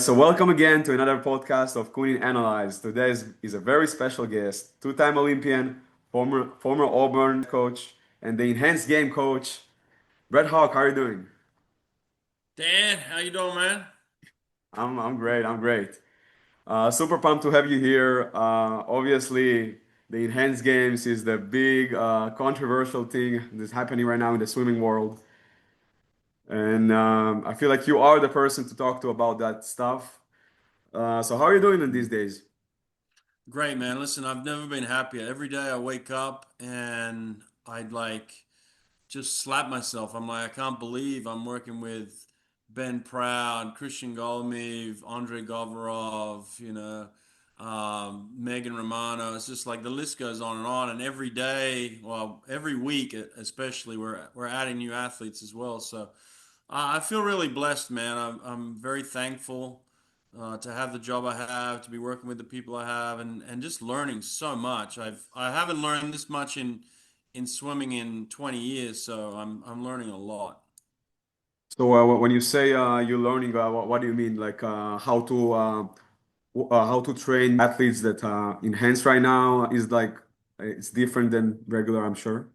So welcome again to another podcast of Kunin Analyze. Today is a very special guest, two-time Olympian, former Auburn coach, and the enhanced game coach, Brett Hawke. How are you doing? Dan, how you doing, man? I'm great. I'm great. Super pumped to have you here. Obviously, the enhanced games is the big controversial thing that's happening right now in the swimming world, and I feel like you are the person to talk to about that stuff. So how are you doing in these days? Great, man. Listen, I've never been happier. Every day I wake up and I'd just slap myself. I'm like, I can't believe I'm working with Ben Proud, Christian Golomiev, Andre Govorov, Megan Romano. It's just like the list goes on and on. And every day, well, every week especially, we're adding new athletes as well. So I feel really blessed, man. I'm very thankful to have the job I have, to be working with the people I have, and just learning so much. I haven't learned this much in swimming in 20 years, so I'm learning a lot. So when you say you're learning, what do you mean? Like how to train athletes that enhance right now is like it's different than regular, I'm sure.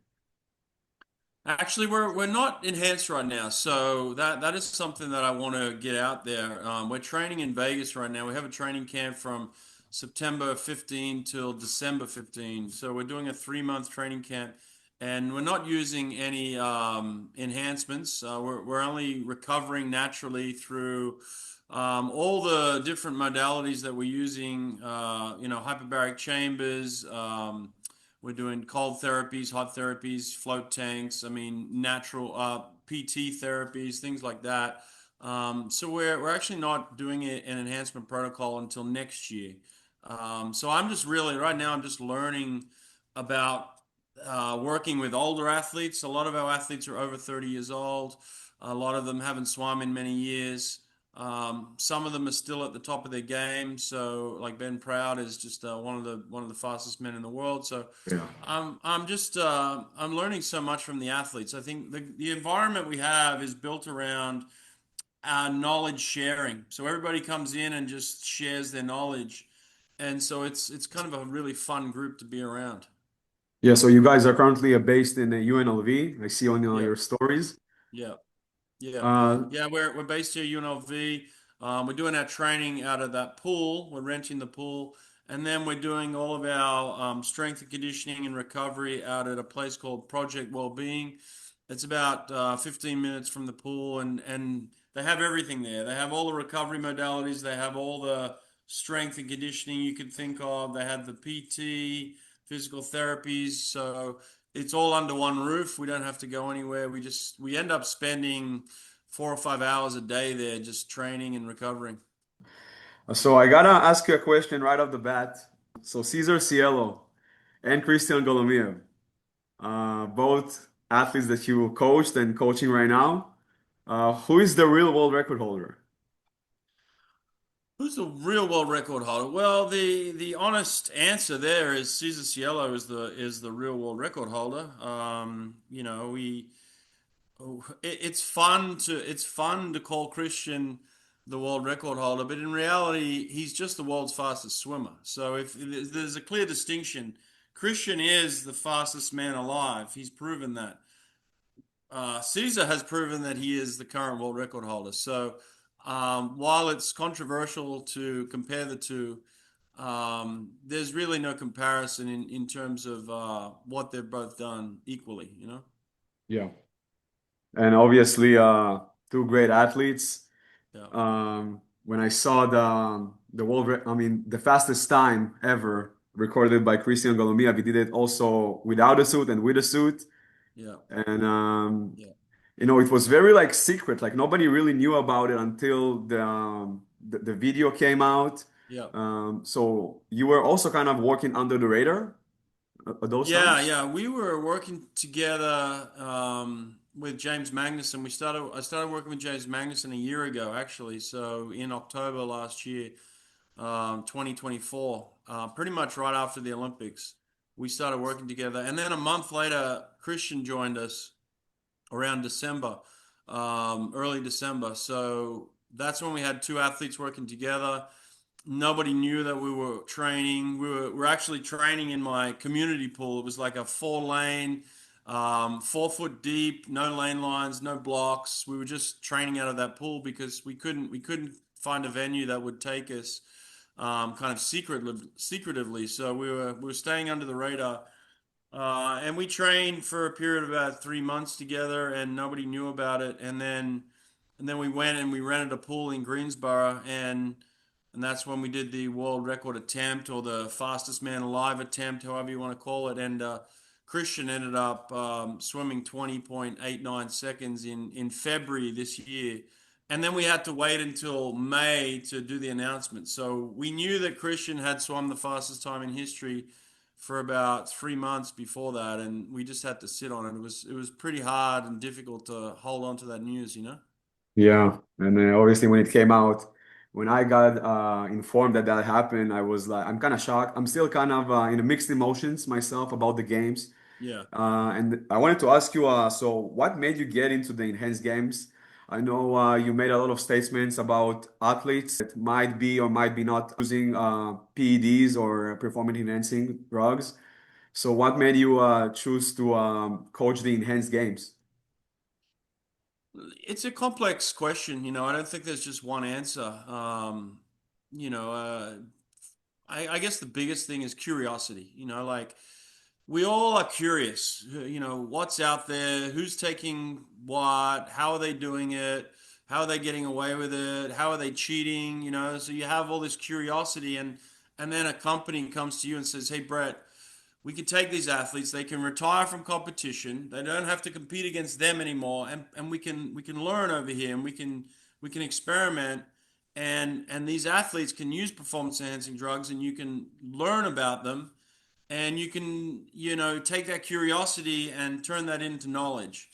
Actually, we're not enhanced right now, so that is something that I want to get out there. We're training in Vegas right now. We have a training camp from September 15 till December 15. So we're doing a 3 month training camp, and we're not using any enhancements. We're only recovering naturally through all the different modalities that we're using. Hyperbaric chambers. We're doing cold therapies, hot therapies, float tanks. I mean, natural PT therapies, things like that. So we're actually not doing an enhancement protocol until next year. So I'm just really right now. I'm just learning about working with older athletes. A lot of our athletes are over 30 years old. A lot of them haven't swum in many years. Some of them are still at the top of their game. So, like Ben Proud is just one of the fastest men in the world. So, Yeah. I'm learning so much from the athletes. I think the environment we have is built around knowledge sharing. So everybody comes in and just shares their knowledge, and so it's kind of a really fun group to be around. Yeah, so you guys are currently based in UNLV. I see on Yeah, your stories. yeah. Yeah, Uh, yeah, we're based here at UNLV. We're doing our training out of that pool. We're renting the pool, and then we're doing all of our strength and conditioning and recovery out at a place called Project Wellbeing. It's about 15 minutes from the pool, and they have everything there. They have all the recovery modalities. They have all the strength and conditioning you could think of. They have the PT, physical therapies. So it's all under one roof. We don't have to go anywhere. We end up spending 4 or 5 hours a day there just training and recovering. so I gotta ask you a question right off the bat. So Cesar Cielo and Christian Golomiev, both athletes that you coached and coaching right now. Who is the real world record holder? Who's the real world record holder? Well, the honest answer there is Cesar Cielo is the real world record holder. It's fun to call Christian the world record holder, but in reality, he's just the world's fastest swimmer. So if there's a clear distinction, Christian is the fastest man alive. He's proven that. Caesar has proven that he is the current world record holder. So while it's controversial to compare the two, there's really no comparison in terms of what they've both done equally, you know? Yeah. And obviously, two great athletes. Yeah. When I saw I mean, the fastest time ever recorded by Christian Golomia, he did it also without a suit and with a suit. Yeah. And Yeah. it was very like secret. Like nobody really knew about it until the video came out. Yeah. So you were also kind of working under the radar at those Yeah, times. yeah. We were working together with James Magnuson. I started working with James Magnuson a year ago, actually. So in October last year, 2024, pretty much right after the Olympics, we started working together. And then a month later, Christian joined us around December, early December. So That's when we had two athletes working together. Nobody knew that we were training. We were actually training in my community pool. It was like a 4 lane, 4 foot deep, no lane lines, no blocks. We were just training out of that pool because we couldn't find a venue that would take us kind of secretively. So we were staying under the radar. And we trained for a period of about 3 months together, and nobody knew about it. And then we went and we rented a pool in Greensboro, and that's when we did the world record attempt or the fastest man alive attempt, however you want to call it. And Christian ended up swimming 20.89 seconds in February this year. And then we had to wait until May to do the announcement. So we knew that Christian had swum the fastest time in history for about 3 months before that, and we just had to sit on it. It was pretty hard and difficult to hold on to that news, you know? Yeah, and obviously when it came out, when I got informed that that happened, I was like, I'm kind of shocked. I'm still kind of in mixed emotions myself about the games. Yeah. And I wanted to ask you, so what made you get into the enhanced games? I know you made a lot of statements about athletes that might be or might be not using PEDs or performance enhancing drugs. So what made you choose to coach the enhanced games? It's a complex question, you know. I don't think there's just one answer. You know, I guess the biggest thing is curiosity, you know, like we all are curious, you know, what's out there, who's taking what, how are they doing it, how are they getting away with it, how are they cheating, you know? So you have all this curiosity, and then a company comes to you and says, "Hey, Brett, we can take these athletes, they can retire from competition, they don't have to compete against them anymore, and we can learn over here, and we can experiment, and these athletes can use performance enhancing drugs, and you can learn about them, and you can, you know, take that curiosity and turn that into knowledge."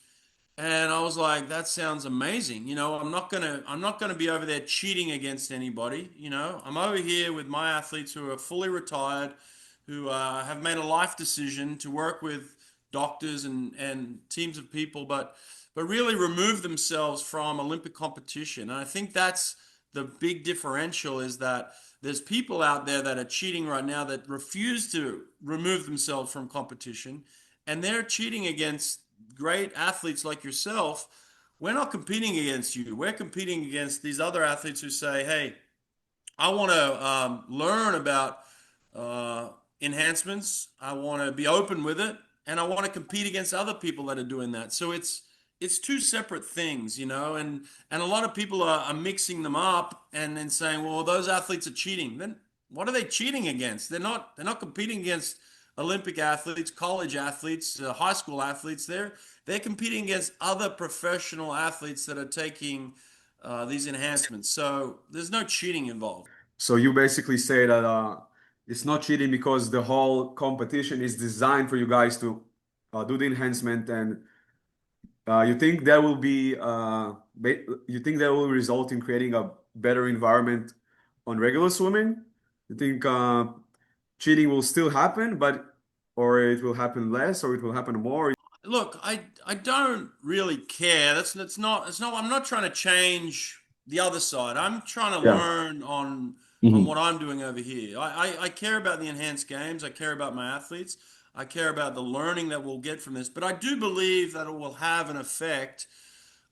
And I was like, that sounds amazing. You know, I'm not gonna be over there cheating against anybody. You know, I'm over here with my athletes who are fully retired, who have made a life decision to work with doctors and teams of people, but really remove themselves from Olympic competition. And I think that's the big differential, is that there's people out there that are cheating right now that refuse to remove themselves from competition, and they're cheating against great athletes like yourself. We're not competing against you. We're competing against these other athletes who say, "Hey, I want to learn about uh, enhancements. I want to be open with it, and I want to compete against other people that are doing that." So it's two separate things, you know, and a lot of people are mixing them up and then saying, "Well, those athletes are cheating." Then what are they cheating against? They're not competing against Olympic athletes, college athletes, high school athletes. They're competing against other professional athletes that are taking these enhancements. So there's no cheating involved. So you basically say that it's not cheating because the whole competition is designed for you guys to do the enhancement, and you think that will be you think that will result in creating a better environment on regular swimming? You think cheating will still happen, but or it will happen less, or it will happen more? Look, I don't really care. That's not. I'm not trying to change the other side. I'm trying to Yeah. learn on what Hmm. I'm doing over here. I care about the enhanced games. I care about my athletes. I care about the learning that we'll get from this. But I do believe that it will have an effect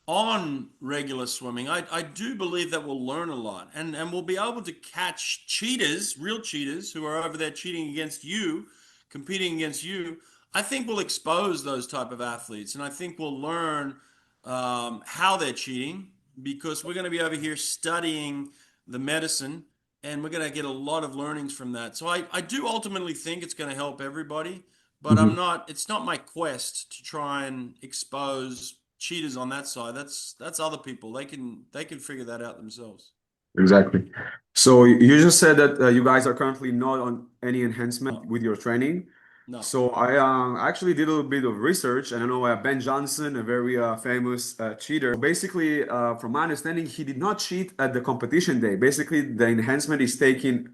on regular swimming. I do believe that we'll learn a lot, and we'll be able to catch cheaters, real cheaters, who are over there cheating against you, competing against you. I think we'll expose those type of athletes, and I think we'll learn how they're cheating, because we're going to be over here studying the medicine, and we're going to get a lot of learnings from that. So I do ultimately think it's going to help everybody, but it's not my quest to try and expose cheaters on that side. That's other people. They can figure that out themselves. Exactly. So you just said that you guys are currently not on any enhancement No, with your training. no. So I actually did a little bit of research, and I know Ben Johnson, a very famous cheater. Basically, from my understanding, he did not cheat at the competition day. Basically, the enhancement is taken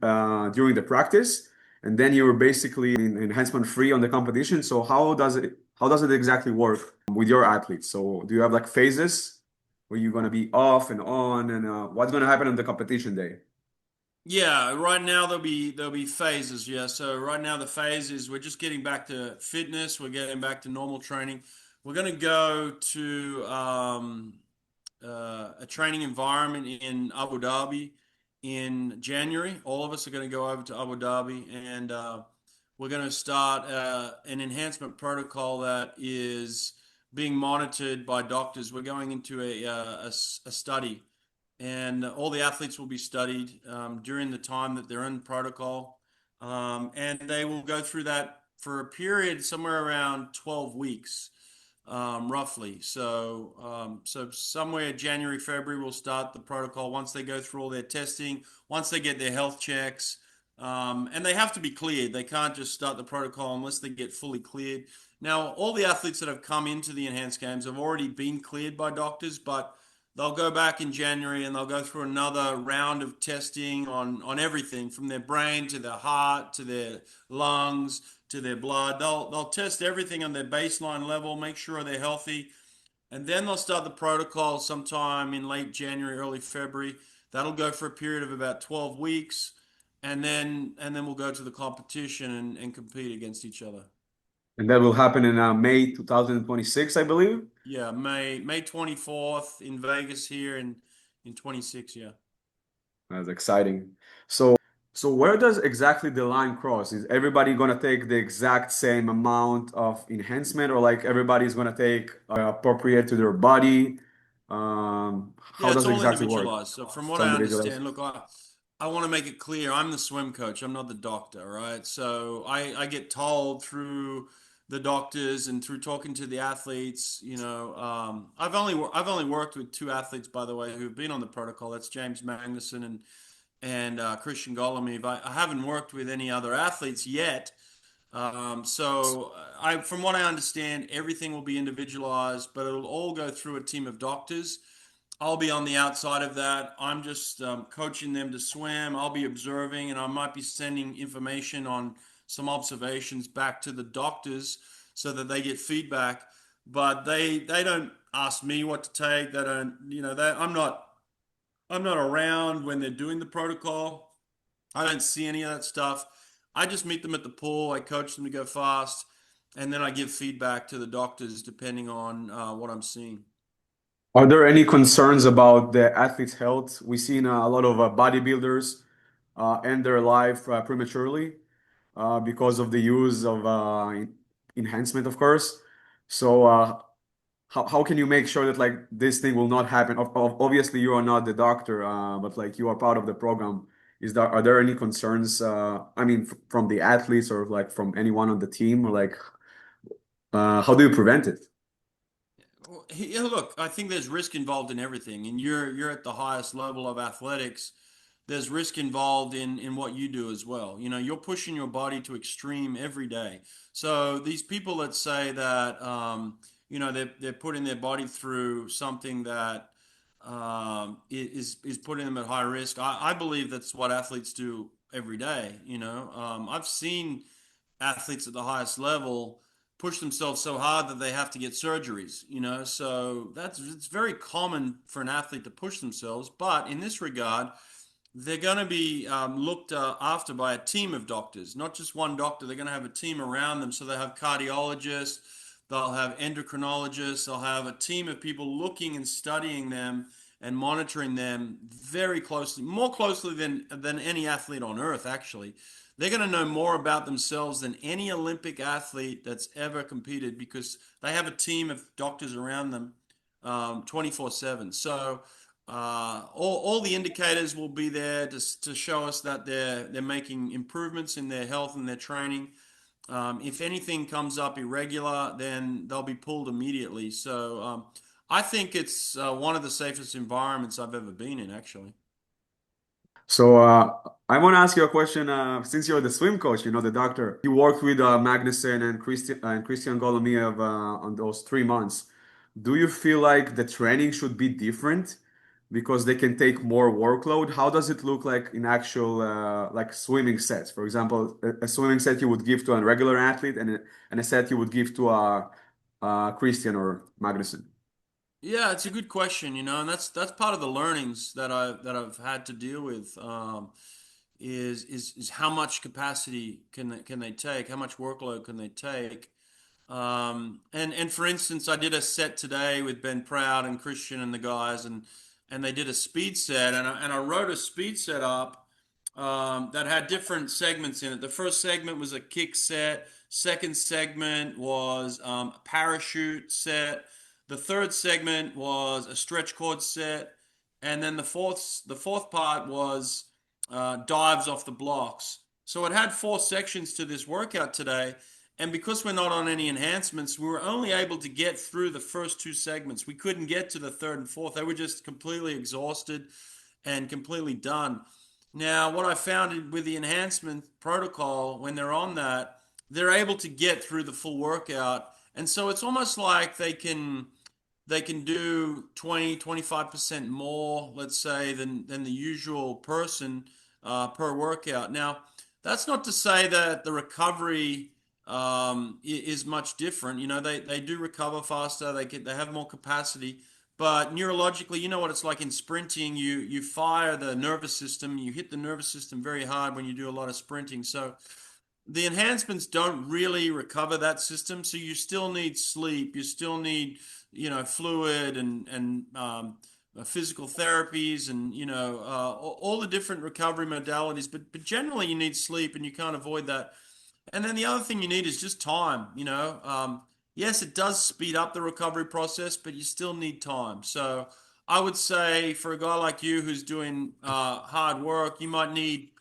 during the practice, and then you're basically enhancement free on the competition. So how does it exactly work with your athletes? So do you have like phases? Were you going to be off and on? And what's going to happen on the competition day? Yeah, right now there'll be phases. Yeah, so right now the phase is we're just getting back to fitness. We're getting back to normal training. We're going to go to a training environment in Abu Dhabi in January. All of us are going to go over to Abu Dhabi, and we're going to start an enhancement protocol that is being monitored by doctors. We're going into a study, and all the athletes will be studied during the time that they're in protocol, and they will go through that for a period somewhere around 12 weeks, roughly. So somewhere January, February, we'll start the protocol once they go through all their testing, once they get their health checks, and they have to be cleared. They can't just start the protocol unless they get fully cleared. Now, all the athletes that have come into the enhanced games have already been cleared by doctors, but they'll go back in January and they'll go through another round of testing on everything from their brain to their heart to their lungs to their blood. They'll test everything on their baseline level, make sure they're healthy, and then they'll start the protocol sometime in late January, early February. That'll go for a period of about 12 weeks, and then we'll go to the competition and compete against each other. And that will happen in May 2026, I believe. Yeah, May 24th in Vegas here in 26. Yeah. That's exciting. So where does exactly the line cross? Is everybody gonna take the exact same amount of enhancement, or like everybody's gonna take appropriate to their body? How Yeah, it's does it all exactly work? individualized. So from what So I individualized. understand, look, I want to make it clear, I'm the swim coach. I'm not the doctor, right? So I get told through the doctors and through talking to the athletes, I've only worked with two athletes, by the way, who've been on the protocol. That's James Magnuson and Christian Golomiev. I haven't worked with any other athletes yet. From what I understand, everything will be individualized, but it'll all go through a team of doctors. I'll be on the outside of that. I'm just coaching them to swim. I'll be observing, and I might be sending information on some observations back to the doctors so that they get feedback. But they don't ask me what to take. They don't, I'm not around when they're doing the protocol. I don't see any of that stuff. I just meet them at the pool. I coach them to go fast, and then I give feedback to the doctors depending on what I'm seeing. Are there any concerns about the athlete's health? We've seen a lot of bodybuilders end their life prematurely because of the use of enhancement, of course. So, how can you make sure that like this thing will not happen? Obviously, you are not the doctor, but like you are part of the program. Are there any concerns? I mean, from the athletes or like from anyone on the team, or like how do you prevent it? Yeah, look, I think there's risk involved in everything, and you're at the highest level of athletics. There's risk involved in what you do as well. You're pushing your body to extreme every day. So these people that say that they're putting their body through something that is putting them at high risk. I believe that's what athletes do every day. I've seen athletes at the highest level push themselves so hard that they have to get surgeries, so it's very common for an athlete to push themselves, but in this regard they're going to be looked after by a team of doctors, not just one doctor. They're going to have a team around them, so they have cardiologists, they'll have endocrinologists, they'll have a team of people looking and studying them and monitoring them very closely, more closely than any athlete on earth, actually. They're going to know more about themselves than any Olympic athlete that's ever competed because they have a team of doctors around them 24/7. So all the indicators will be there to show us that they're making improvements in their health and their training. If anything comes up irregular, then they'll be pulled immediately. So I think it's one of the safest environments I've ever been in, actually. So I want to ask you a question. Since you're the swim coach, you know the doctor. You worked with Magnussen and Christian Golomiev on those 3 months. Do you feel like the training should be different because they can take more workload? How does it look like in actual like swimming sets? For example, a swimming set you would give to a regular athlete, and a set you would give to a Christian or Magnussen. Yeah, it's a good question, and that's part of the learnings that I've had to deal with. Is how much capacity can they take? How much workload can they take? And for instance, I did a set today with Ben Proud and Christian and the guys, and they did a speed set, and I wrote a speed set up that had different segments in it. The first segment was a kick set. Second segment was a parachute set. The third segment was a stretch cord set, and then the fourth part was dives off the blocks. So it had four sections to this workout today. And because we're not on any enhancements, we were only able to get through the first two segments. We couldn't get to the third and fourth. They were just completely exhausted and completely done. Now, what I found with the enhancement protocol, when they're on that, they're able to get through the full workout. And so it's almost like they can do 20, 25% more, let's say, than the usual person per workout. Now, that's not to say that the recovery is much different. They do recover faster. They have more capacity, but neurologically, you know what it's like in sprinting. You fire the nervous system. You hit the nervous system very hard when you do a lot of sprinting. So the enhancements don't really recover that system. So you still need sleep. You still need, fluid and physical therapies and all the different recovery modalities. But generally, you need sleep, and you can't avoid that. And then the other thing you need is just time. Yes, it does speed up the recovery process, but you still need time. So I would say for a guy like you who's doing hard work, you might need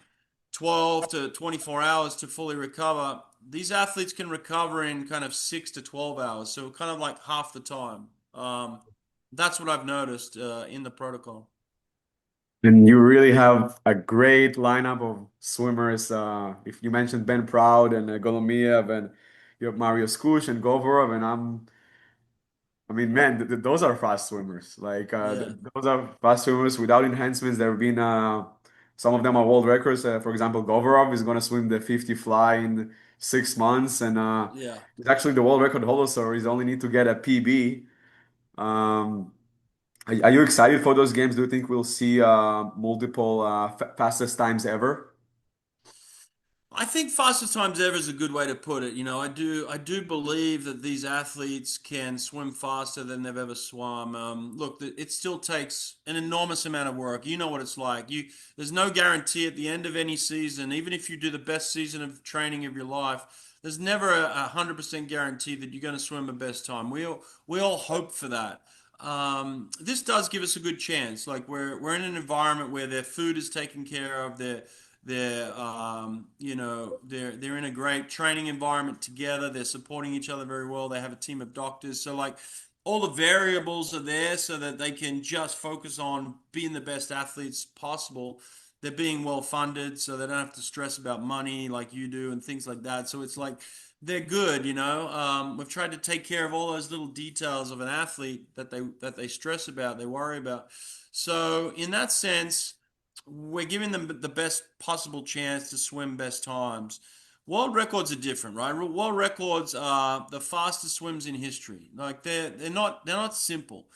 12 to 24 hours to fully recover. These athletes can recover in kind of 6 to 12 hours, so kind of like half the time. That's what I've noticed in the protocol. And you really have a great lineup of swimmers. If you mentioned Ben Proud and Golomiev, and you have Mario Skush and Govorov, and I mean, man, th th those are fast swimmers. Like th Yeah, those are fast swimmers without enhancements. There have been some of them are world records. For example, Govorov is going to swim the 50 fly in 6 months, and yeah. he's actually the world record holder. So he's only need to get a PB. Um, are you excited for those games? Do you think we'll see multiple fastest times ever? I think fastest times ever is a good way to put it. I do believe that these athletes can swim faster than they've ever swum. Look, it still takes an enormous amount of work. You know what it's like. There's no guarantee at the end of any season, even if you do the best season of training of your life. There's never a 100% guarantee that you're going to swim a best time. We all hope for that. This does give us a good chance. Like we're in an environment where their food is taken care of, they're in a great training environment together. They're supporting each other very well. They have a team of doctors. So like all the variables are there so that they can just focus on being the best athletes possible. They're being well funded, so they don't have to stress about money like you do and things like that. So it's like they're good. We've tried to take care of all those little details of an athlete that they stress about, they worry about. So in that sense, we're giving them the best possible chance to swim best times. World records are different, right? World records are the fastest swims in history. Like they're not simple,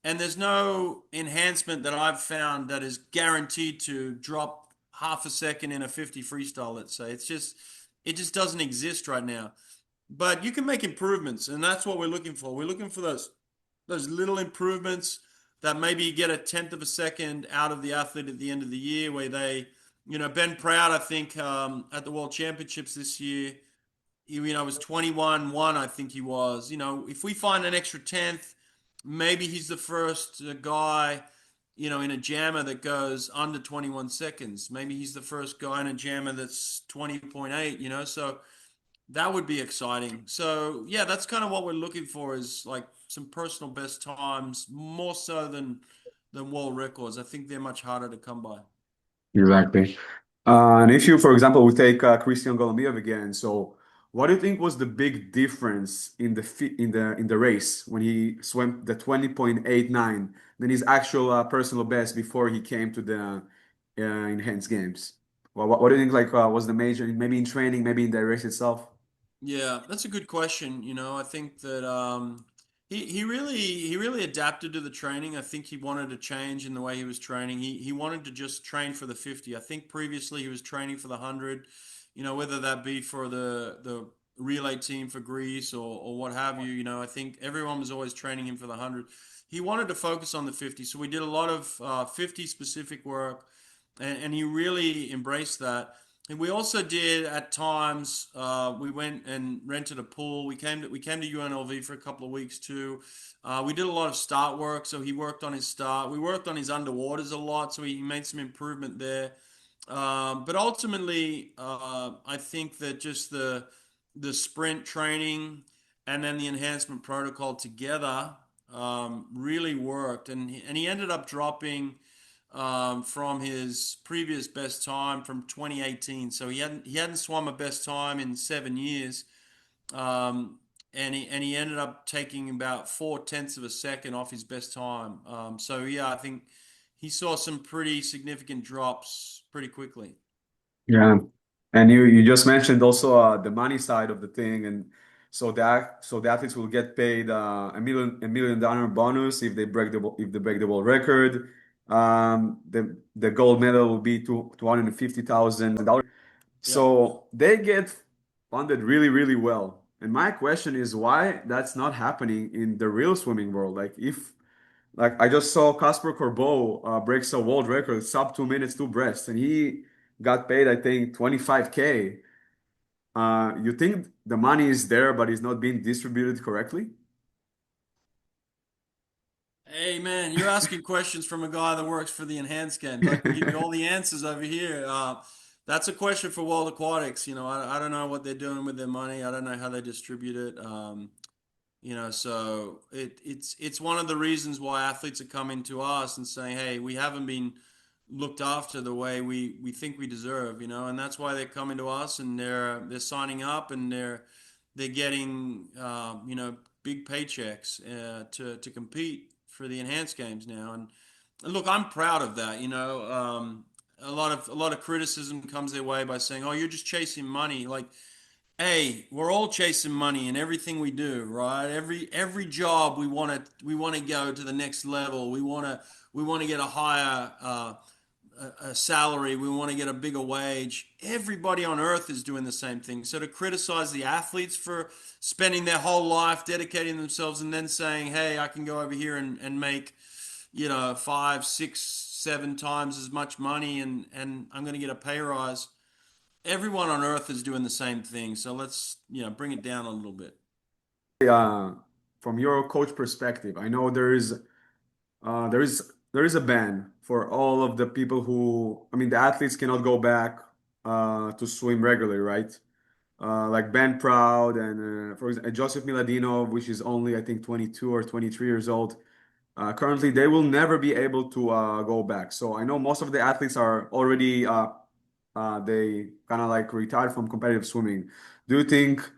and there's no enhancement that I've found that is guaranteed to drop half a second in a 50 freestyle. Let's say it just doesn't exist right now. But you can make improvements, and that's what we're looking for. We're looking for those little improvements that maybe get a tenth of a second out of the athlete at the end of the year, where Ben Proud, I think, at the World Championships this year, was 21-1, I think he was. If we find an extra tenth, maybe he's the first guy, in a jammer that goes under 21 seconds. Maybe he's the first guy in a jammer that's 20.8, so that would be exciting. So yeah, that's kind of what we're looking for is like some personal best times, more so than world records. I think they're much harder to come by. Exactly. And if you, for example, we take Christian Golomiev again, so what do you think was the big difference in the race when he swam the 20.89 than his actual personal best before he came to the enhanced games? What do you think like was the major, maybe in training, maybe in the race itself? Yeah, that's a good question. I think that he really adapted to the training. I think he wanted to change in the way he was training. He wanted to just train for the 50. I think previously he was training for the 100, whether that be for the relay team for Greece or what have you. I think everyone was always training him for the 100. He wanted to focus on the 50. So we did a lot of 50 specific work, and he really embraced that. And we also did at times. We went and rented a pool. We came to UNLV for a couple of weeks too. We did a lot of start work, so he worked on his start. We worked on his underwaters a lot, so he made some improvement there. But ultimately, I think that just the sprint training and then the enhancement protocol together really worked, and he ended up dropping from his previous best time from 2018. So he hadn't swum a best time in 7 years, um, and he ended up taking about 4/10 of a second off his best time. So yeah, I think he saw some pretty significant drops pretty quickly. Yeah. And you just mentioned also the money side of the thing, and so the athletes will get paid $1 million bonus if they break the world record. The gold medal will be $250,000. Yeah. So they get funded really, really well. And my question is why that's not happening in the real swimming world. Like I just saw Casper Corbeau breaks a world record sub 2 minutes two breasts, and he got paid I think 25K. You think the money is there, but it's not being distributed correctly? Hey man, you're asking questions from a guy that works for the enhanced games. I can give you all the answers over here. That's a question for World Aquatics. I don't know what they're doing with their money. I don't know how they distribute it. So it's one of the reasons why athletes are coming to us and saying, "Hey, we haven't been looked after the way we think we deserve," and that's why they're coming to us and they're signing up and they're getting big paychecks to compete for the enhanced games now. And look, I'm proud of that. A lot of criticism comes their way by saying, "Oh, you're just chasing money." Like, hey, we're all chasing money in everything we do, right? Every job we want to go to the next level. We want to get a higher a salary. We want to get a bigger wage. Everybody on earth is doing the same thing. So to criticize the athletes for spending their whole life dedicating themselves and then saying, "Hey, I can go over here and make, five, six, 7 times as much money and I'm going to get a pay rise." Everyone on earth is doing the same thing. So let's, bring it down a little bit. uh, from your coach perspective, I know there is a ban for all of the people who, I mean, the athletes cannot go back to swim regularly, right? Like Ben Proud and for example, Joseph Miladino, which is only I think 22 or 23 years old. Currently, they will never be able to go back. So I know most of the athletes are already they kind of like retired from competitive swimming. Do you think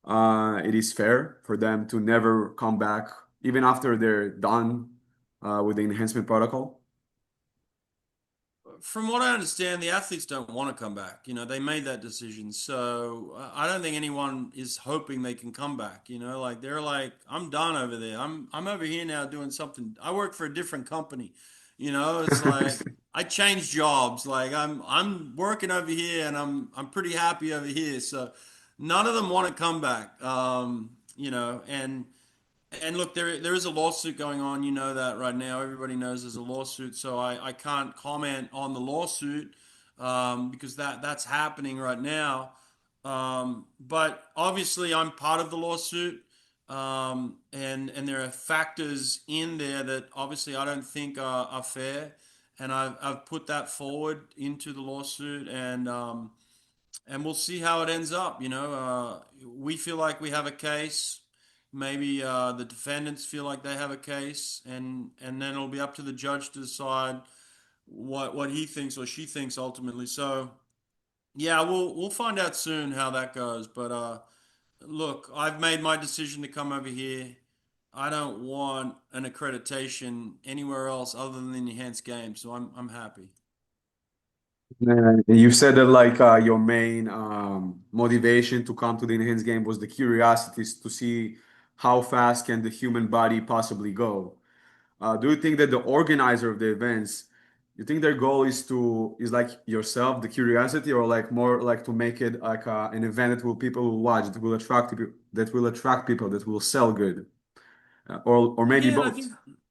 it is fair for them to never come back even after they're done with the enhancement protocol? From what I understand, the athletes don't want to come back. They made that decision. So I don't think anyone is hoping they can come back. Like they're like, "I'm done over there. I'm over here now doing something. I work for a different company." It's like I changed jobs. Like I'm working over here and I'm pretty happy over here. So none of them want to come back. And look, there is a lawsuit going on. You know that right now. Everybody knows there's a lawsuit, so I can't comment on the lawsuit because that's happening right now. But obviously, I'm part of the lawsuit, and there are factors in there that obviously I don't think are fair, and I've put that forward into the lawsuit, and we'll see how it ends up. We feel like we have a case. Maybe the defendants feel like they have a case, and then it'll be up to the judge to decide what he thinks or she thinks ultimately. So yeah, we'll find out soon how that goes. But look, I've made my decision to come over here. I don't want an accreditation anywhere else other than the enhanced game, so I'm happy. You said that like your main motivation to come to the enhanced game was the curiosity to see how fast can the human body possibly go. Do you think that the organizer of the events, you think their goal is like yourself, the curiosity, or like more like to make it like an event that will people will watch, that will attract people, that will sell good, or maybe Yeah, and both?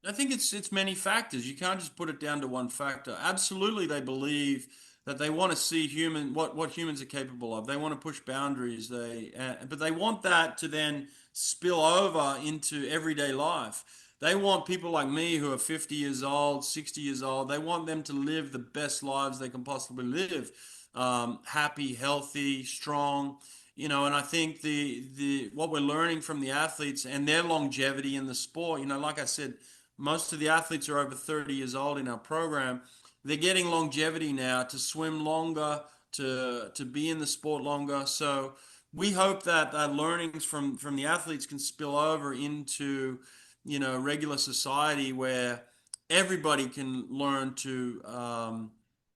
I think it's many factors. You can't just put it down to one factor. Absolutely, they believe that they want to see what humans are capable of. They want to push boundaries. But they want that to then spill over into everyday life. They want people like me who are 50 years old, 60 years old. They want them to live the best lives they can possibly live, happy, healthy, strong. And I think the what we're learning from the athletes and their longevity in the sport, like I said, most of the athletes are over 30 years old in our program. They're getting longevity now to swim longer, to be in the sport longer. So we hope that learnings from the athletes can spill over into, regular society where everybody can learn to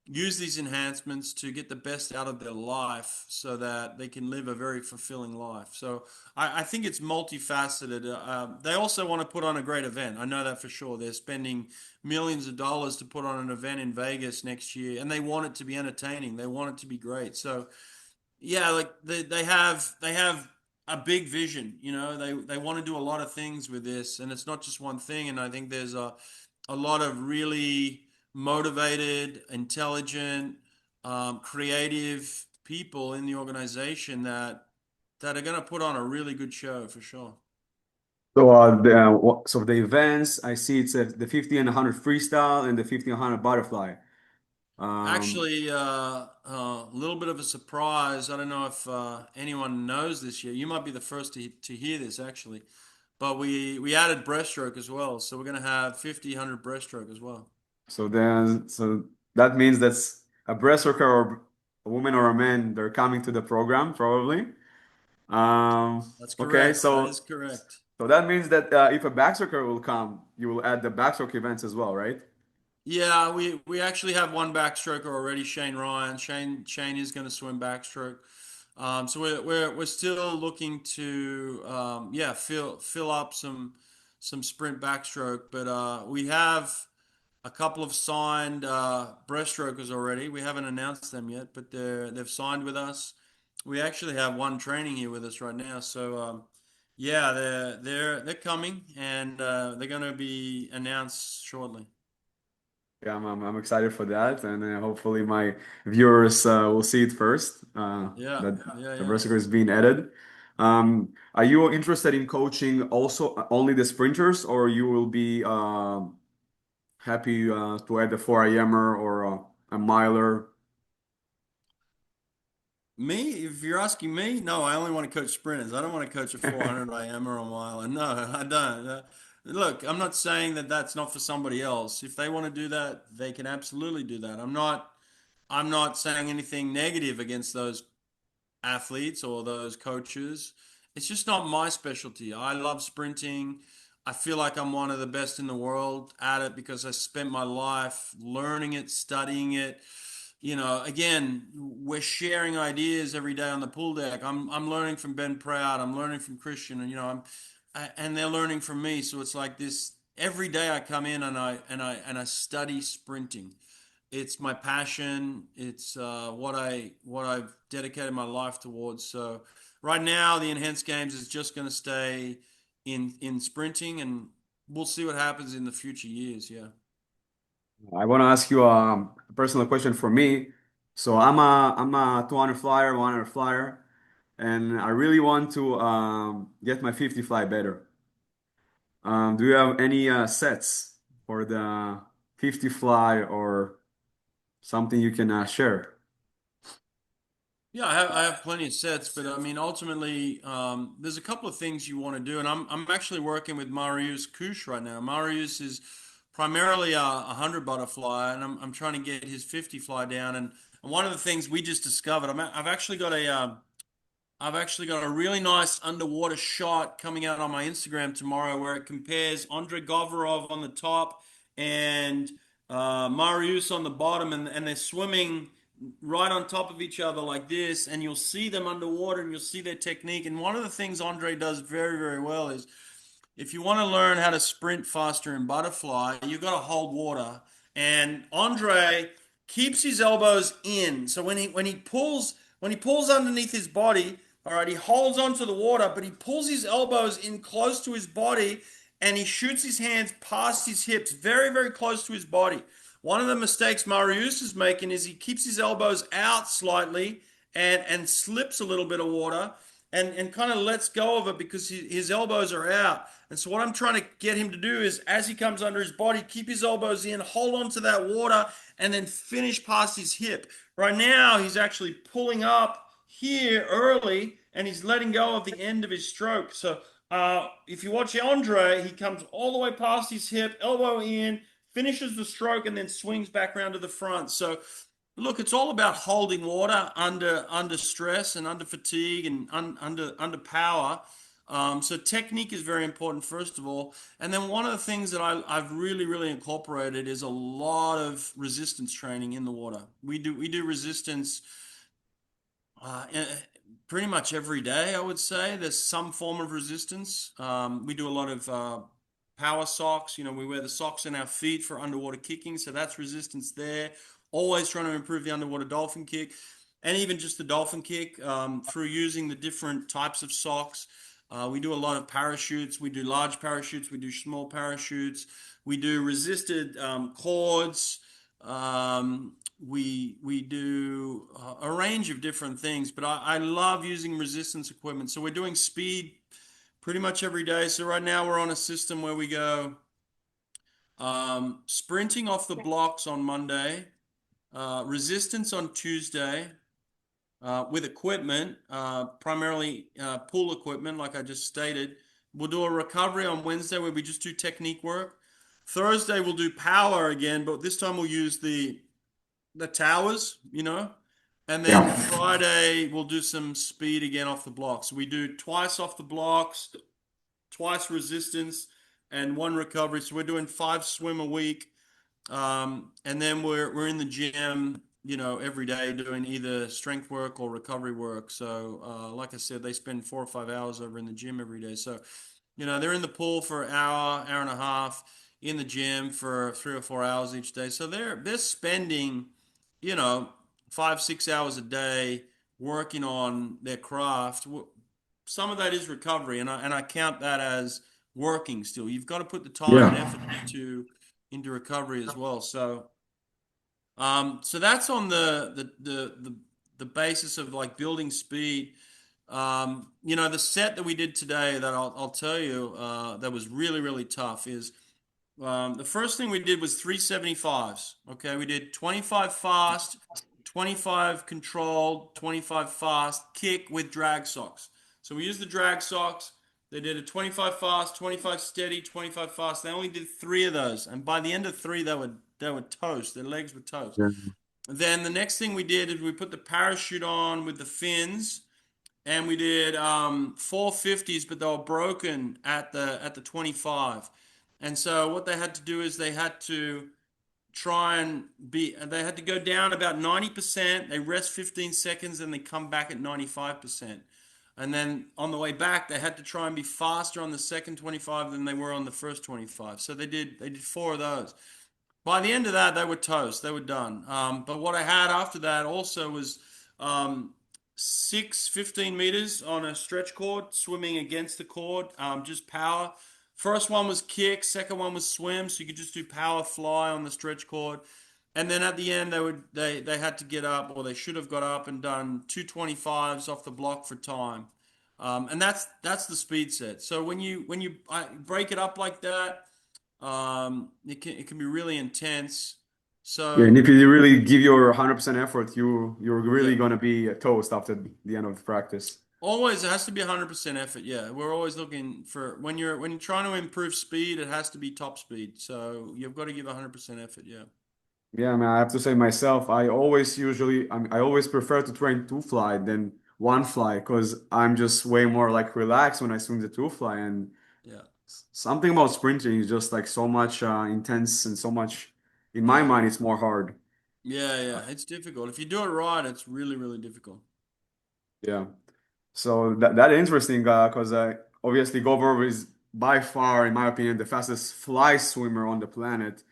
use these enhancements to get the best out of their life so that they can live a very fulfilling life. So I think it's multifaceted. They also want to put on a great event. I know that for sure. They're spending millions of dollars to put on an event in Vegas next year, and they want it to be entertaining. They want it to be great. So yeah, like they have a big vision. They want to do a lot of things with this, and it's not just one thing. And I think there's a lot of really motivated, intelligent, creative people in the organization that are going to put on a really good show for sure. So the events I see it's the 50 and 100 freestyle and the 50 and 100 butterfly. Um, Actually, a little bit of a surprise. I don't know if anyone knows this yet. You might be the first to hear this, actually. But we added breaststroke as well. So we're going to have 50, 100 breaststroke as well. so that means that's a breaststroker or a woman or a man. They're coming to the program probably. That's Okay, correct. That is correct. so that means that if a backstroker will come, you will add the backstroke events as well, right? Yeah, we actually have one backstroker already, Shane Ryan. Shane is going to swim backstroke. So we're still looking to yeah, fill up some sprint backstroke, but we have a couple of signed breaststrokers already. We haven't announced them yet, but they've signed with us. We actually have one training here with us right now. So yeah, they're coming, and they're going to be announced shortly. Yeah, I'm excited for that, and hopefully my viewers will see it first. Yeah, That yeah, the yeah. breaststroker is being added. Are you interested in coaching also only the sprinters, or you will be happy to add the 4 IMer or a miler? Me, if you're asking me, no, I only want to coach sprinters. I don't want to coach a 400 IM or a mile. No, I don't. Look, I'm not saying that that's not for somebody else. If they want to do that, they can absolutely do that. I'm not saying anything negative against those athletes or those coaches. It's just not my specialty. I love sprinting. I feel like I'm one of the best in the world at it because I spent my life learning it, studying it. Again, we're sharing ideas every day on the pool deck. I'm learning from Ben Proud. I'm learning from Christian, and and they're learning from me. So it's like this every day I come in and I study sprinting. It's my passion. It's what I've dedicated my life towards. So right now, the enhanced games is just going to stay in sprinting, and we'll see what happens in the future years. Yeah. I want to ask you a personal question for me. So I'm a 200 flyer, 100 flyer, and I really want to get my 50 fly better. Do you have any sets for the 50 fly or something you can share? Yeah, I have plenty of sets, but I mean, ultimately, there's a couple of things you want to do, and I'm actually working with Marius Kush right now. Marius is primarily a 100 butterfly, and I'm trying to get his 50 fly down. And one of the things we just discovered, I've actually got a really nice underwater shot coming out on my Instagram tomorrow where it compares Andrei Govorov on the top and Marius on the bottom, and they're swimming right on top of each other like this, and you'll see them underwater and you'll see their technique. And one of the things Andre does very, very well is if you want to learn how to sprint faster in butterfly, you've got to hold water. And Andre keeps his elbows in. So when he pulls underneath his body, all right, he holds onto the water, but he pulls his elbows in close to his body and he shoots his hands past his hips, very, very close to his body. One of the mistakes Marius is making is he keeps his elbows out slightly and slips a little bit of water and kind of lets go of it because his elbows are out. And so what I'm trying to get him to do is as he comes under his body, keep his elbows in, hold on to that water, and then finish past his hip. Right now, he's actually pulling up here early and he's letting go of the end of his stroke. So if you watch Andre, he comes all the way past his hip, elbow in, finishes the stroke, and then swings back around to the front. So look, it's all about holding water under stress and under fatigue and under power. So technique is very important, first of all. And then one of the things that I've really incorporated is a lot of resistance training in the water. We do resistance pretty much every day, I would say. There's some form of resistance. We do a lot of power socks. We wear the socks in our feet for underwater kicking, so that's resistance there. Always trying to improve the underwater dolphin kick and even just the dolphin kick through using the different types of socks. We do a lot of parachutes. We do large parachutes. We do small parachutes. We do resisted cords. We do a range of different things, but I love using resistance equipment. So we're doing speed pretty much every day. So right now we're on a system where we go sprinting off the blocks on Monday, resistance on Tuesday, with equipment, primarily pool equipment, like I just stated. We'll do a recovery on Wednesday where we just do technique work. Thursday we'll do power again, but this time we'll use the towers. And then Yeah. Friday we'll do some speed again off the blocks. So we do twice off the blocks, twice resistance, and one recovery. So we're doing 5 swim a week. And then we're in the gym, every day doing either strength work or recovery work. So, like I said, they spend 4 or 5 hours over in the gym every day. So, they're in the pool for an hour and a half, in the gym for 3 or 4 hours each day. So they're spending, you know, 5, 6 hours a day working on their craft. Some of that is recovery, and I count that as working still. You've got to put the time and Yeah. effort into recovery as well. So that's on the basis of like building speed. The set that we did today that I'll tell you that was really tough is the first thing we did was 375s. Okay, we did 25 fast, 25 controlled, 25 fast, kick with drag socks. So we used the drag socks. They did a 25 fast, 25 steady, 25 fast. They only did 3 of those, and by the end of 3, they were toast. Their legs were toast. Yeah. Then the next thing we did is we put the parachute on with the fins, and we did 450s, but they were broken at the 25. And so what they had to do is they had to go down about 90%. They rest 15 seconds and they come back at 95%. And then on the way back, they had to try and be faster on the second 25 than they were on the first 25. So they did 4 of those. By the end of that, they were toast. They were done. But what I had after that also was six 15 meters on a stretch cord, swimming against the cord, just power. First one was kick, second one was swim, so you could just do power fly on the stretch cord. And then at the end, they had to get up, or they should have got up and done 225s off the block for time. And that's the speed set. So when you break it up like that, it can be really intense. Yeah, and So if you really give your 100% effort, you're yeah, really gonna be a toast after the end of the practice. always it has to be 100% effort. Yeah, we're always looking for when you're trying to improve speed, it has to be top speed. So you've got to give 100% effort. Yeah, Yeah, I mean, I have to say myself, I always prefer to train two fly than one fly because I'm just way more like relaxed when I swing the two fly. And yeah, something about sprinting is just like so much intense and so much, in my yeah. mind, it's more hard. Yeah, yeah, it's difficult. If you do it right, it's really, really difficult. Yeah. So that interesting because obviously Govor is by far, in my opinion, the fastest fly swimmer on the planet.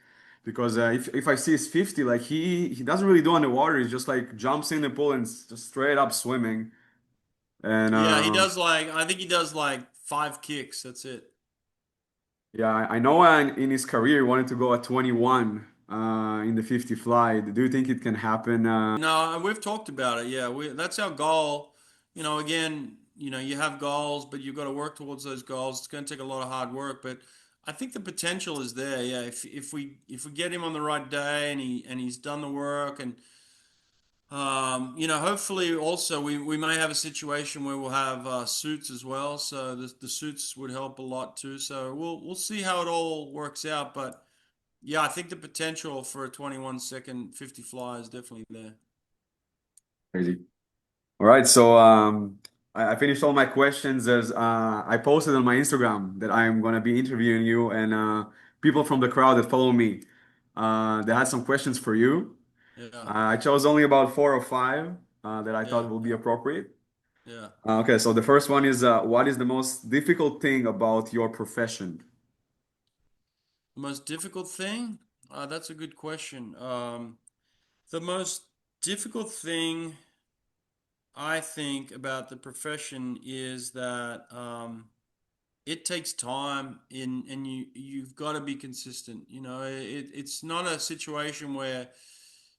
Because if I see his 50, like he doesn't really do on the water. He just like jumps in the pool and just straight up swimming. And Yeah, he does like I think he does like 5 kicks. That's it. yeah, I know in his career he wanted to go at 21 in the 50 fly. Do you think it can happen? No, and we've talked about it. Yeah, that's our goal. Again, you have goals, but you've got to work towards those goals. It's going to take a lot of hard work, but I think the potential is there. Yeah, if we get him on the right day and he's done the work and hopefully also we may have a situation where we'll have suits as well. So the suits would help a lot too. So we'll see how it all works out, but yeah, I think the potential for a 21 second 50 fly is definitely there. Crazy. All right, so I finished all my questions. I posted on my Instagram that I'm gonna be interviewing you, and people from the crowd that follow me, they had some questions for you. Yeah, I chose only about four or five that I yeah, thought will be yeah, appropriate. yeah. Okay, so the first one is, what is the most difficult thing about your profession? The most difficult thing? That's a good question. The most difficult thing I think about the profession is that it takes time and you've got to be consistent. It's not a situation where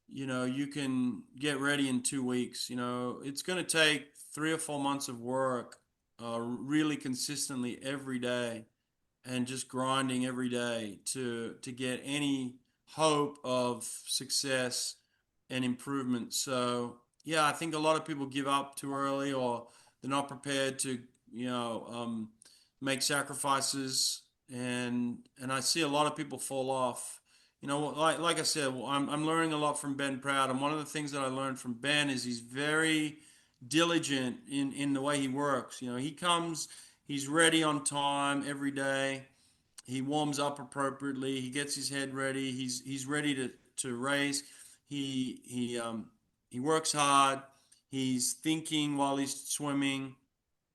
you can get ready in 2 weeks. It's going to take 3 or 4 months of work, really consistently every day and just grinding every day to get any hope of success and improvement. So yeah, I think a lot of people give up too early or they're not prepared to make sacrifices, and I see a lot of people fall off. Like I said, I'm learning a lot from Ben Proud, and one of the things that I learned from Ben is he's very diligent in the way he works. He comes, he's ready on time every day. He warms up appropriately. He gets his head ready. He's ready to race. He works hard. He's thinking while he's swimming,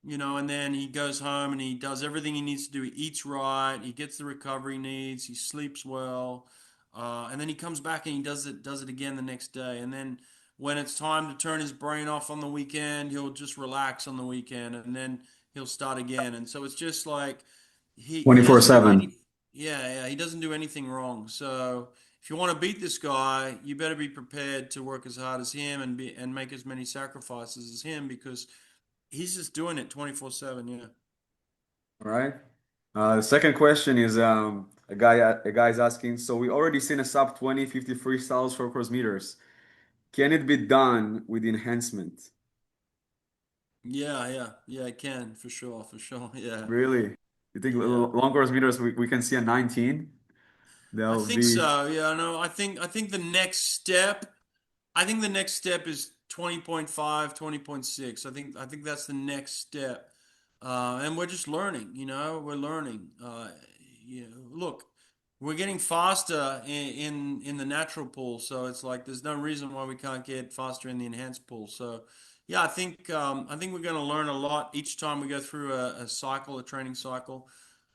and then he goes home and he does everything he needs to do. He eats right. He gets the recovery he needs. He sleeps well, and then he comes back and he does it again the next day. And then when it's time to turn his brain off on the weekend, he'll just relax on the weekend, and then he'll start again. And so it's just like he doesn't do 24/7. any. Yeah, yeah, he doesn't do anything wrong. So if you want to beat this guy, you better be prepared to work as hard as him and make as many sacrifices as him because he's just doing it 24/7. Yeah. All right. The second question is a guy's asking, so we already seen a sub 20 50 freestyles for cross meters. Can it be done with enhancement? Yeah, yeah, yeah, I can for sure, for sure. Yeah, Really? You think yeah. long course meters we can see a 19? I That'll think be so. Yeah, no, I think the next step I think the next step is 20.5, 20.6. I think that's the next step. And we're just learning, we're learning. Look, we're getting faster in the natural pool, so it's like there's no reason why we can't get faster in the enhanced pool. So yeah, I think we're going to learn a lot each time we go through a cycle, a training cycle.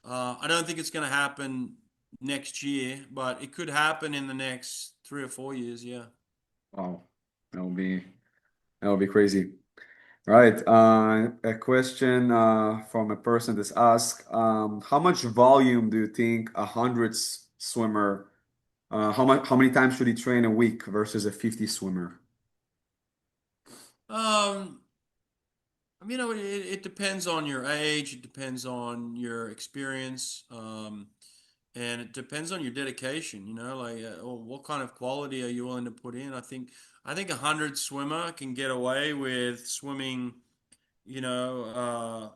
I don't think it's going to happen next year, but it could happen in the next 3 or 4 years. Yeah. wow. That'll be that'll be crazy. All right. A question from a person that's asked, how much volume do you think a hundreds swimmer, how many times should he train a week versus a 50 swimmer? Um, it depends on your age, it depends on your experience, and it depends on your dedication. Like what kind of quality are you willing to put in? I think 100 swimmer can get away with swimming, you know,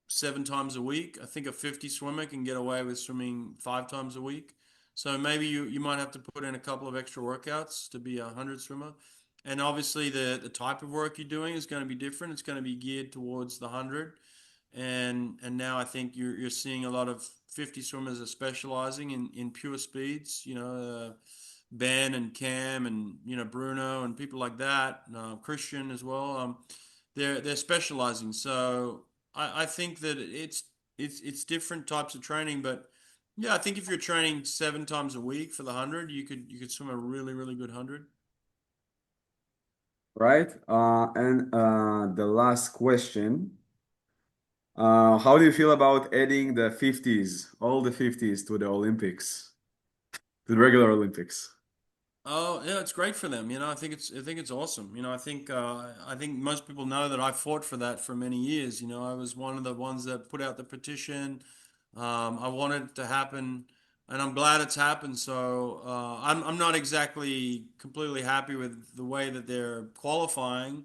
7 times a week. I think a 50 swimmer can get away with swimming 5 times a week. So maybe you might have to put in a couple of extra workouts to be a 100 swimmer. And obviously the type of work you're doing is going to be different. It's going to be geared towards the 100. And now I think you're seeing a lot of 50 swimmers are specializing in pure speeds. Ben and Cam and Bruno and people like that, Christian as well. They're specializing. So I think that it's different types of training, but yeah, I think if you're training 7 times a week for the 100, you could swim a really really good 100. right? And the last question. How do you feel about adding the 50s, all the 50s to the Olympics, to the regular Olympics? Oh yeah, it's great for them. I think it's awesome. I think most people know that I fought for that for many years. I was one of the ones that put out the petition. I wanted it to happen, and I'm glad it's happened. So I'm not exactly completely happy with the way that they're qualifying,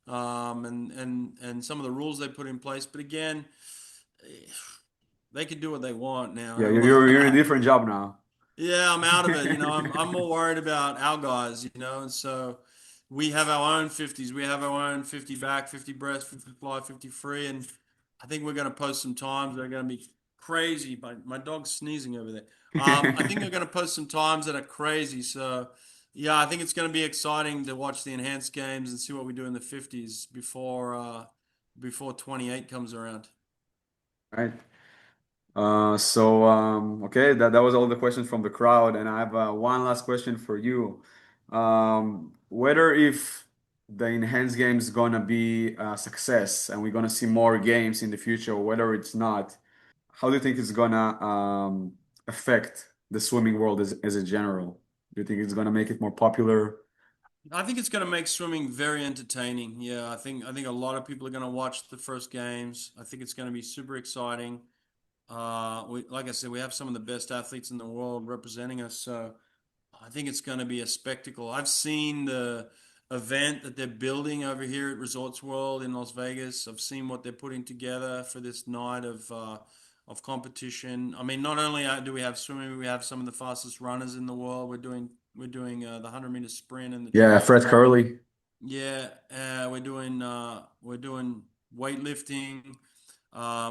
and some of the rules they put in place. But again, they can do what they want Yeah, now. you're in a different job now. Yeah, I'm out of it. I'm more worried about our guys, and so we have our own 50s. We have our own 50 back, 50 breast, 50 fly, 50 free, and I think we're going to post some times that are going to be crazy. My dog's sneezing over there. I think they're going to post some times that are crazy. So, yeah, I think it's going to be exciting to watch the enhanced games and see what we do in the 50s before 28 comes around. Right. Okay, that was all the questions from the crowd, and I have one last question for you. Whether if the enhanced game is gonna be a success and we're gonna see more games in the future, or whether it's not, how do you think it's gonna affect the swimming world as a general? Do you think it's gonna make it more popular? I think it's going to make swimming very entertaining. Yeah, I think a lot of people are going to watch the first games. I think it's going to be super exciting. Like I said, we have some of the best athletes in the world representing us, so I think it's going to be a spectacle. I've seen the event that they're building over here at Resorts World in Las Vegas. I've seen what they're putting together for this night of competition. I mean, not only do we have swimming, we have some of the fastest runners in the world. We're doing the 100-meter sprint and the Yeah, Fred triathlon. Curley. Yeah, we're doing weightlifting.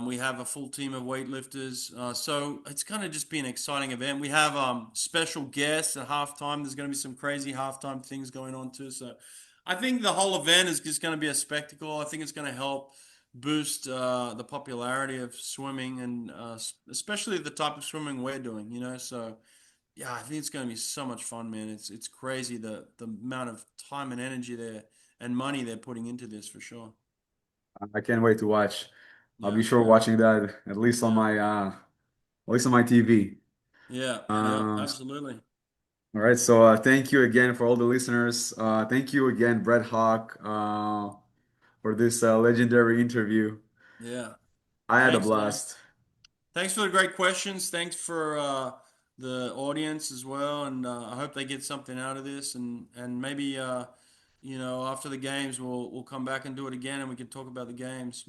We have a full team of weightlifters, so it's going to just be an exciting event. We have special guests at halftime. There's going to be some crazy halftime things going on too. So I think the whole event is just going to be a spectacle. I think it's going to help boost the popularity of swimming and especially the type of swimming we're doing. So yeah, I think it's going to be so much fun, man. It's crazy the amount of time and energy there and money they're putting into this for sure. I can't wait to watch. I'll Yeah, be sure yeah, watching that yeah, at least on my TV. yeah, yeah, Uh, absolutely. all right, so thank you again for all the listeners. Thank you again, Brett Hawke, for this legendary interview. Yeah. I had a Thanks, Lane. blast. Thanks for the great questions. Thanks for the audience as well, and I hope they get something out of this. And maybe after the games, we'll come back and do it again, and we can talk about the games.